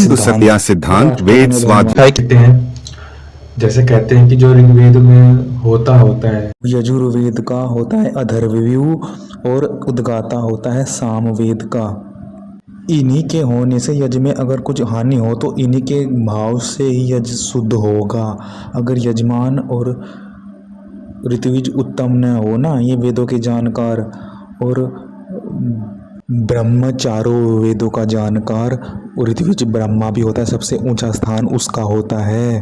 दुसत्या सिद्धांत वेद स्वाध्याय क्या कहते हैं, जैसे कहते हैं कि जो ऋग्वेद में होता होता है, यजुर्वेद का होता है अथर्ववेद और उद्गाता होता है सामवेद का। इन्हीं के होने से यज्ञ में अगर कुछ हानि हो तो इन्हीं के भाव से ही यज्ञ शुद्ध होगा। अगर यजमान और ऋत्विज उत्तम न हो ना, ये वेदों के जानकार और ब्रह्म चारों वेदों का जानकार, और ऋत्विज ब्रह्मा भी होता है, सबसे ऊंचा स्थान उसका होता है।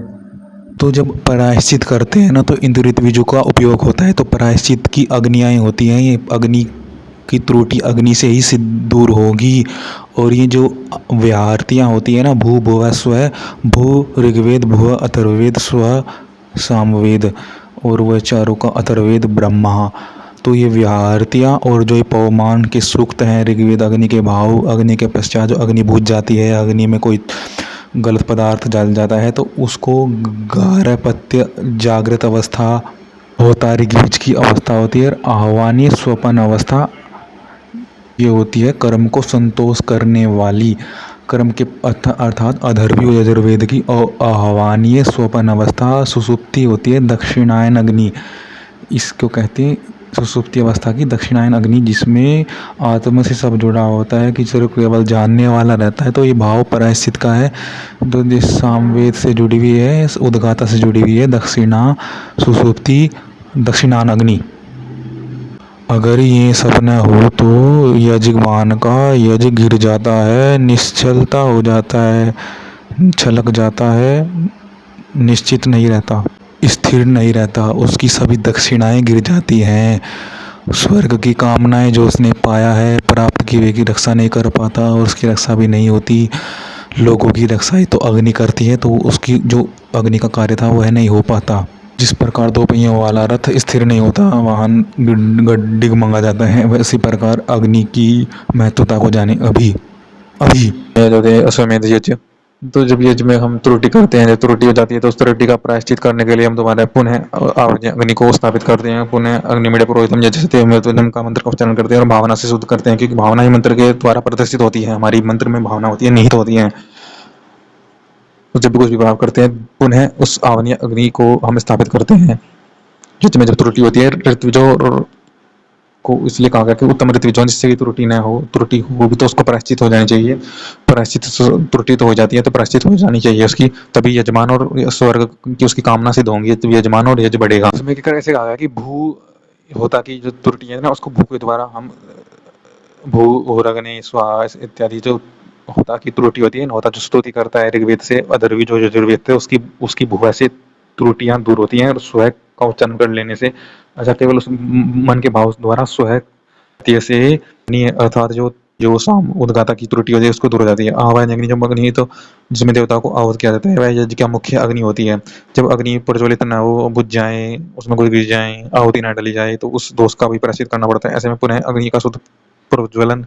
तो जब प्रायश्चित करते हैं ना तो इन ऋत्विजों का उपयोग होता है। तो प्रायश्चित की अग्नियाँ होती हैं, ये अग्नि की त्रुटि अग्नि से ही सिद्ध दूर होगी। और ये जो व्याहृतियाँ होती है ना, भू भुव स्व, भू ऋग्वेद, भुव अथर्ववेद, स्व सामवेद, और वह चारों का अथर्ववेद ब्रह्मा। तो ये व्याहृतियाँ और जो ये पवमान के सूक्त हैं ऋग्वेद, अग्नि के भाव, अग्नि के पश्चात जो अग्नि बुझ जाती है, अग्नि में कोई गलत पदार्थ जल जाता है तो उसको गार्हपत्य जागृत अवस्था होता है, ऋग्वेद की अवस्था होती है। और आह्वानीय स्वपन अवस्था ये होती है कर्म को संतोष करने वाली, कर्म के अर्थात अधर्वी और यजुर्वेद की। और आह्वानीय स्वपन अवस्था सुसुप्ति होती है, दक्षिणायन अग्नि इसको कहते हैं, सुसुप्ति अवस्था की दक्षिणायन अग्नि, जिसमें आत्मा से सब जुड़ा होता है कि सिर्फ केवल जानने वाला रहता है। तो ये भाव प्रायश्चित का है, जो जिस सामवेद से जुड़ी हुई है, उद्गाता से जुड़ी हुई है, दक्षिणा सुसुप्ति दक्षिणायन अग्नि। अगर ये सब न हो तो यजमान का यज्ञ गिर जाता है, निश्चलता हो जाता है, छलक जाता है, निश्चित नहीं रहता, स्थिर नहीं रहता, उसकी सभी दक्षिणाएं गिर जाती हैं। स्वर्ग की कामनाएं जो उसने पाया है, प्राप्त की वे की रक्षा नहीं कर पाता, और उसकी रक्षा भी नहीं होती। लोगों की रक्षा ही तो अग्नि करती है, तो उसकी जो अग्नि का कार्य था वह नहीं हो पाता। जिस प्रकार दो पहियों वाला रथ स्थिर नहीं होता, वाहन डिगमगा जाता है, वैसी प्रकार अग्नि की महत्वता को जाने अभी अभी अश्वमेध यज्ञ। तो जब यज्ञ में हम त्रुटि करते हैं, जब त्रुटि हो जाती है तो उस त्रुटि का प्रायश्चित करने के लिए हम दोबारा पुनः अग्नि को स्थापित करते हैं, पुनः अग्निमीड पुरोहितम यजते का मंत्र का उच्चारण करते हैं और भावना से शुद्ध करते हैं, क्योंकि भावना ही मंत्र के द्वारा प्रदर्शित होती है। हमारी मंत्र में भावना होती है, निहित होती है। तो जब भी कुछ भी भाव करते हैं, पुनः उस आवनीय अग्नि को हम स्थापित करते हैं। यज्ञ में जब त्रुटि होती है, ऋत्विजों को इसलिए कहा गया कि उत्तम ऋत्विजों, जिससे कि त्रुटि न हो, त्रुटि होगी तो उसको प्रायश्चित हो जानी चाहिए। प्रायश्चित त्रुटि तो हो जाती है तो प्रायश्चित हो जानी चाहिए उसकी, तभी यजमान और स्वर्ग की उसकी कामना सिद्ध होंगी, तब यजमान और यज्ञ बढ़ेगा। इसमें कैसे कहा गया कि भू होता की जो त्रुटि है ना, उसको भू के द्वारा हम भू और अग्नि स्वाहा इत्यादि जो होता की त्रुटि होती है, होता जो स्तुति करता है ऋग्वेद से, अधर्वी जो यजुर्वेद थे उसकी भुआ से त्रुटियां दूर होती हैं, और स्वयं का उच्चारण कर लेने से, अच्छा केवल उस मन के भाव द्वारा स्वयं से अर्थात जो साम उद्गाता की त्रुटि होती है उसको दूर हो जाती है। आह्वान अग्नि जब अग्नि तो जिसमें देवताओं को आहुत किया जाता है, वह यज्ञ का मुख्य अग्नि होती है। जब अग्नि प्रज्वलित न हो, बुझ जाए, उसमें कुछ गिर जाए, आहुति न डली जाए, तो उस दोष का भी प्रायश्चित करना पड़ता है। ऐसे में पुनः अग्नि का शुद्ध प्रज्वलन।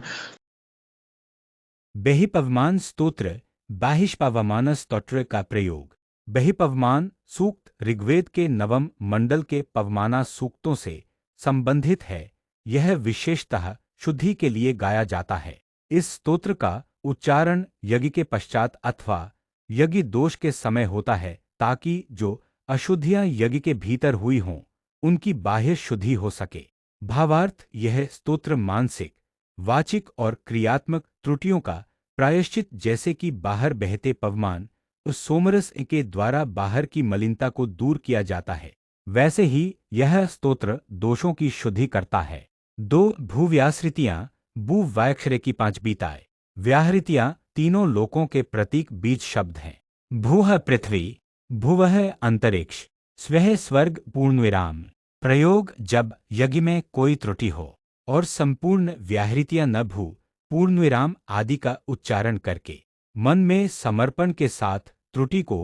बहिपवमान स्तोत्र बाहिष्पवमान स्तोत्र का प्रयोग। बहिपवमान सूक्त ऋग्वेद के नवम मंडल के पवमाना सूक्तों से संबंधित है। यह विशेषतः शुद्धि के लिए गाया जाता है। इस स्तोत्र का उच्चारण यज्ञ के पश्चात अथवा यज्ञ दोष के समय होता है, ताकि जो अशुद्धियां यज्ञ के भीतर हुई हों उनकी बाह्य शुद्धि हो सके। भावार्थ, यह स्तोत्र मानसिक, वाचिक और क्रियात्मक त्रुटियों का प्रायश्चित, जैसे कि बाहर बहते पवमान उस सोमरस के द्वारा बाहर की मलिनता को दूर किया जाता है, वैसे ही यह स्तोत्र दोषों की शुद्धि करता है। दो भूव्यासृतियां, भू वायक्षरे की 5 बीताएं। व्याहृतियां तीनों लोकों के प्रतीक बीज शब्द हैं। भूः पृथ्वी, भुवः अंतरिक्ष, स्वः स्वर्ग पूर्णविराम। प्रयोग, जब यज्ञ में कोई त्रुटि हो और संपूर्ण व्याहृतियां न भू पूर्णविराम आदि का उच्चारण करके मन में समर्पण के साथ त्रुटि को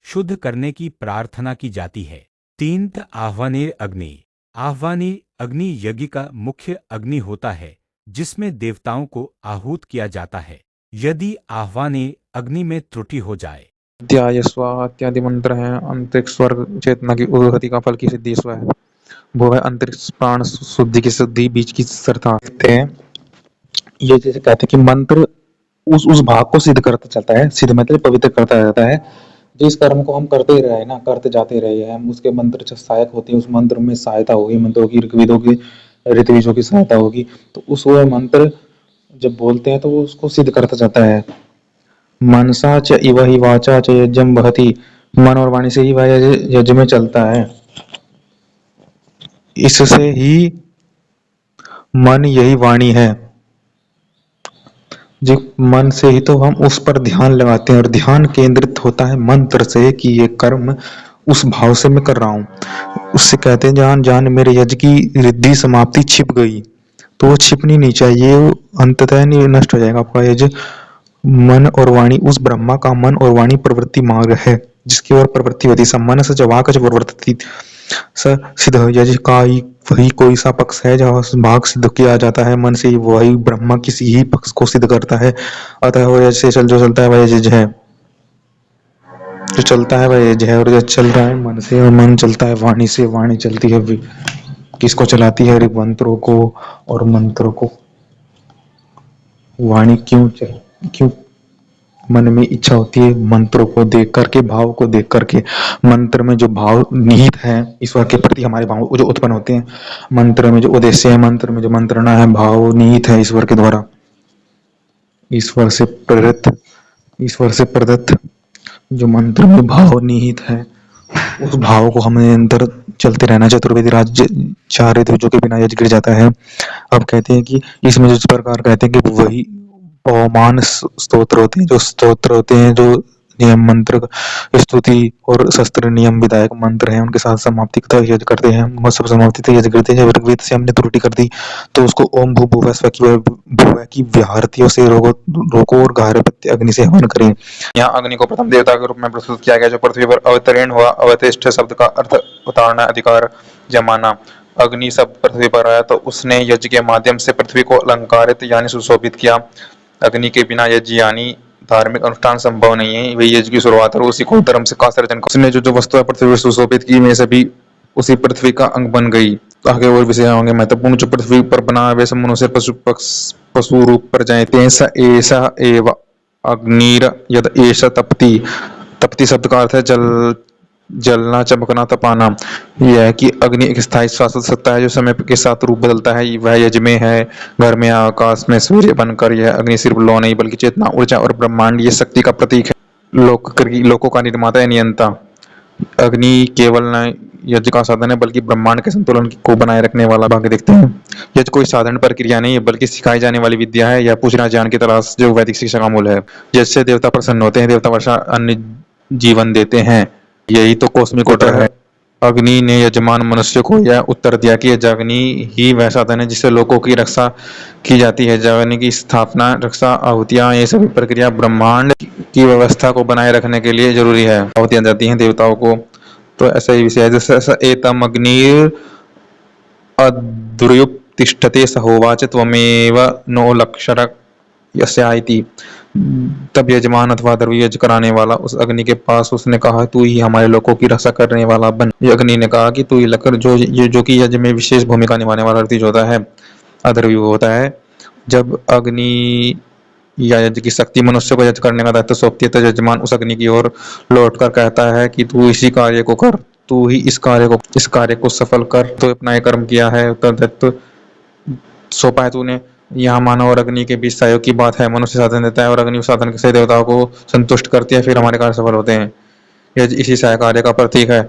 शुद्ध करने की प्रार्थना की जाती है। 3 आह्वानीय अग्नि। आह्वानीय अग्नि यज्ञ का मुख्य अग्नि होता है, जिसमें देवताओं को आहूत किया जाता है। यदि आह्वानीय अग्नि में त्रुटि हो जाए, ध्याय स्वाहा इत्यादि मंत्र हैं। अंतरिक्ष स्वर्ग चेतना की उन्नति का फल की सिद्धि स्व है। वो है अंतरिक्ष प्राण शुद्धि की सिद्धि, बीच की सरता हैं। ये जैसे कहते हैं कि मंत्र उस भाग को सिद्ध करता चलता है। सिद्ध मतलब पवित्र करता रहता है। जिस कर्म को हम करते ही रहे ना, करते जाते रहे हैं, हम उसके मंत्र जो सहायक होते हैं, उस मंत्र में सहायता होगी, मंत्रों की, ऋग्वेदों की, ऋतविजों की सहायता होगी, तो उस वो मंत्र जब बोलते हैं तो वो उसको सिद्ध करता जाता है। मनसा च इव ही वाचा च यज्ञम वहति, मन और वाणी से ही वह यज्ञ में चलता है। इससे ही मन यही वाणी है। जो मन से ही तो हम उस पर ध्यान लगाते हैं, और ध्यान केंद्रित होता है मंत्र से कि ये कर्म उस भाव से मैं कर रहा हूँ। उससे कहते हैं जान जान मेरे यज्ञ की रिद्धि समाप्ति छिप गई, तो वो छिपनी नहीं चाहिए, वो अंततः नहीं नष्ट हो जाएगा आपका यज्ञ। मन और वाणी, उस ब्रह्मा का मन और वाणी प्रवृत्ति मार्ग है, जिसकी ओर प्रवृत्ति होती है। मन से जवाक प्रवर्तित स सिद्ध, यज्ञ का ही वही कोई सा पक्ष है जहाँ भाग सिद्ध किया जाता है। मन से ही वही ब्रह्मा किसी ही पक्ष को सिद्ध करता है। अतः वो यज्ञ से जो चलता है वह यज्ञ है, जो चलता है वह यज्ञ है। और जो चल रहा है मन से, और मन चलता है वाणी से, वाणी चलती है किसको चलाती है? मंत्रों को। और मंत्रों को वाणी क्यों मन में इच्छा होती है? मंत्रों को देख करके, भाव को देख करके। मंत्र में जो भाव निहित है ईश्वर के प्रति, हमारे भाव जो उत्पन्न होते हैं, मंत्र में जो उद्देश्य है, मंत्र में जो मंत्रणा है, भाव निहित है ईश्वर के द्वारा, ईश्वर से प्रदत्त जो मंत्र में भाव निहित है, उस भाव को हमें अंदर चलते रहना। चतुर्वेदी राज्य 4 ऋतुओं के बिना यज्ञ गिर जाता है। अब कहते हैं कि इसमें जिस प्रकार कहते हैं कि वही पवमान स्तोत्र होते हैं जो नियम मंत्र, स्तुति और शस्त्र नियम विधायक मंत्र हैं, उनके साथ समाप्ति तक यज्ञ करते हैं। हम सब समाप्ति तक यज्ञ करते हैं। जब ऋग्वेद से हमने त्रुटि कर दी तो उसको ओम भू भुवः स्वः की व्याहृतियों से रोको और गार्हपत्य अग्नि से हवन करें। यहाँ अग्नि को प्रथम देवता के रूप में प्रस्तुत किया गया, जो पृथ्वी पर अवतरण हुआ। अवतिष्ठ शब्द का अर्थ उतारना, अधिकार जमाना। अग्नि शब्द पृथ्वी पर आया तो उसने यज्ञ के माध्यम से पृथ्वी को अलंकारित यानी सुशोभित किया। अग्नि के बिना यज्ञ यानी धार्मिक अनुष्ठान संभव नहीं है। वही यज्ञ की शुरुआत और उसी को धर्म से का सर्जन। उसने जो वस्तु पृथ्वी पर सुशोभित की में सभी उसी पृथ्वी का अंग बन गई। तो आगे और विषय होंगे महत्वपूर्ण। जो पृथ्वी पर बना वे सब मनुष्य पशु रूप पर जाए। तेसा ऐसा एव अग्निर यद ऐसा तपति। तपति शब्द का अर्थ है जलना, चमकना, तपाना। यह है कि अग्नि एक स्थायी शाश्वत सत्ता है जो समय के साथ रूप बदलता है। वह यज्ञ में है, घर में, आकाश में सूर्य बनकर। यह अग्नि सिर्फ लौ नहीं बल्कि चेतना, ऊर्जा और ब्रह्मांड ये शक्ति का प्रतीक है। लोकों का निर्माता है, नियंता। अग्नि केवल न यज्ञ का साधन है बल्कि ब्रह्मांड के संतुलन को बनाए रखने वाला भाग्य देखते हैं। यज्ञ कोई साधारण प्रक्रिया नहीं है बल्कि सिखाई जाने वाली विद्या है। यह पूछना ज्ञान की तलाश जो वैदिक शिक्षा का मूल है। जैसे देवता प्रसन्न होते हैं, देवता वर्षा अन्य जीवन देते हैं। यही तो कॉस्मिक ऑर्डर है। अग्नि ने यजमान मनुष्य को यह उत्तर दिया कि यह अग्नि ही वह साधन है जिससे लोगों की रक्षा की जाती है। अग्नि की स्थापना, रक्षा, आहुतियां, ये सभी प्रक्रिया ब्रह्मांड की व्यवस्था को बनाए रखने के लिए जरूरी है। आहुतियां जाती हैं देवताओं को। तो ऐसा ही विषय है। जैसे एतम अग्निर अद्रुयुप्तिष्ठते सहोवाच त्वमेव नो लक्षरक यस्याइति। तब यजमान अथवा द्रव्य यज्ञ कराने वाला उस अग्नि के पास उसने कहा, तू ही हमारे लोगों की रक्षा करने वाला बन। अग्नि ने कहा कि तू ही लकर जो कि यज्ञ में विशेष भूमिका निभाने वाला व्यक्ति होता है, अद्रव्य होता है। जब अग्नि या यज्ञ की शक्ति मनुष्य को यज्ञ करने का दायित्व सौंपती है तो यजमान उस अग्नि की ओर लौटकर कहता है कि तू इसी कार्य को कर, तू ही इस कार्य को सफल कर। तो अपना ये कर्म किया है, उत्तरदायित्व सौंपा है तूने। यहाँ मानव और अग्नि के बीच सहयोग की बात है। मनुष्य साधन देता है और अग्नि साधन से देवताओं को संतुष्ट करती है, फिर हमारे कार्य सफल होते हैं। यह इसी सह कार्य का प्रतीक है।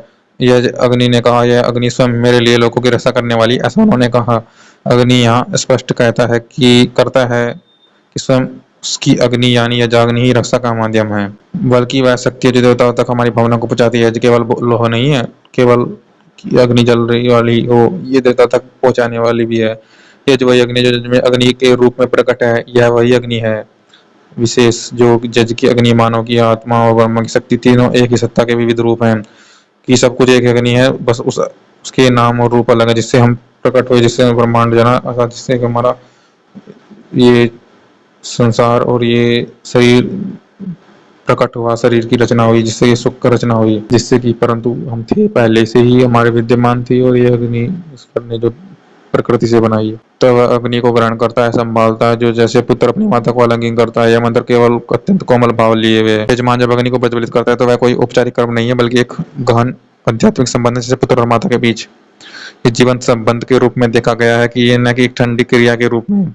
यह अग्नि ने कहा, यह अग्नि स्वयं मेरे लिए लोगों की रक्षा करने वाली, ऐसा उन्होंने कहा। अग्नि यहाँ स्पष्ट करता है कि स्वयं उसकी अग्नि यानी यह अग्नि ही रक्षा का माध्यम है, बल्कि वह शक्ति जो देवताओं तक हमारी भावना को पहुंचाती है। केवल लोह नहीं है, केवल अग्नि जल रही वाली हो, ये देवता तक पहुंचाने वाली भी है। ये जो वही अग्नि जो अग्नि के रूप में प्रकट है, यह वही अग्नि है विशेष जो जज की अग्नि, मानव की आत्मा और ब्रह्म की शक्ति, तीनों एक ही सत्ता के विविध रूप हैं। कि सब कुछ एक अग्नि है, बस उसके नाम और रूप अलग है। जिससे हम प्रकट हुए, जिससे ब्रह्मांड जना, जिससे हमारा ये संसार और ये शरीर प्रकट हुआ, शरीर की रचना हुई, जिससे ये सुख की रचना हुई, जिससे कि परंतु हम थे पहले से ही, हमारे विद्यमान थी। और ये अग्नि ईश्वर ने जो प्रकृति से बनाई है। तब वह अग्नि को ग्रहण करता है, संभालता है, जो जैसे पुत्र अपनी माता को आलिंगन करता है। यह मंत्र केवल अत्यंत कोमल भाव लिए हुए है। यजमान जब अग्नि को प्रज्वलित करता है तो वह कोई औपचारिक कर्म नहीं है, बल्कि एक गहन आध्यात्मिक संबंध है, जैसे पुत्र और माता के बीच इस जीवंत संबंध के रूप में देखा गया है कि ये न कि एक ठंडी क्रिया के रूप में।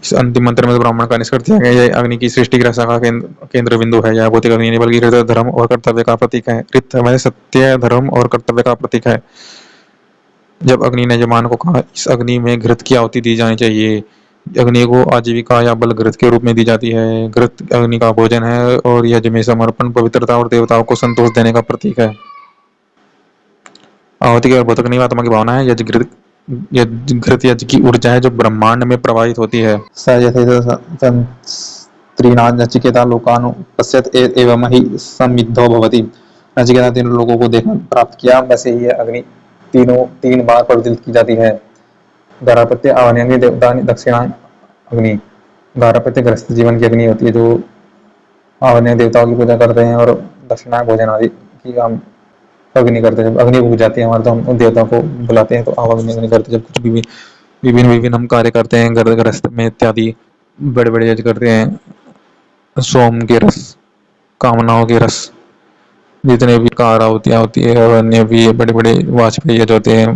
इस अंतिम मंत्र में ब्राह्मण का निष्कर्ष दिया गया है, यह अग्नि की सृष्टि की रक्षा का केंद्र बिंदु है। यह भौतिक अग्नि नहीं बल्कि हृदय, धर्म और कर्तव्य का प्रतीक है। हृदय सत्य, धर्म और कर्तव्य का प्रतीक है। जब अग्नि ने यजमान को कहा, इस अग्नि में घृत की आहुति दी जानी चाहिए। अग्नि को आजीविका या बल घृत के रूप में दी जाती है। घृत अग्नि का भोजन है और यज्ञ में समर्पण, पवित्रता और देवताओं को संतोष देने का प्रतीक है। आहुति केवल भौतिक नहीं, आत्मा की भावना है। घृत यज्ञ की ऊर्जा है जो ब्रह्मांड में प्रवाहित होती है। स्त्रीणां नचिकेता लोकान् पश्यत एवं हि समिद्धो भवति। नचिकेता तीन लोगों को देखना प्राप्त किया, वैसे ही यह अग्नि तीन बार प्रज्वलित की जाती है। गार्हपत्य आह्वन्यानि देवतानि दक्षिणा अग्नि। गार्हपत्य गृहस्थ जीवन की अग्नि होती है, जो आह्वन्य देवताओं की पूजा करते हैं और दक्षिणा भोजन आदि की हम अग्नि करते हैं। जब अग्नि बुझ जाती है हमारे, तो हम उन देवताओं को बुलाते हैं, तो अग्नि करते हैं। जब कुछ भी विभिन्न हम कार्य करते हैं गृहस्थ में इत्यादि, बड़े बड़े यज्ञ करते हैं, सोम के रस, कामनाओं के रस, जितने भी कार आहुतियाँ होती है और अन्य भी बड़े बड़े वाजपेय यज्ञ होते हैं,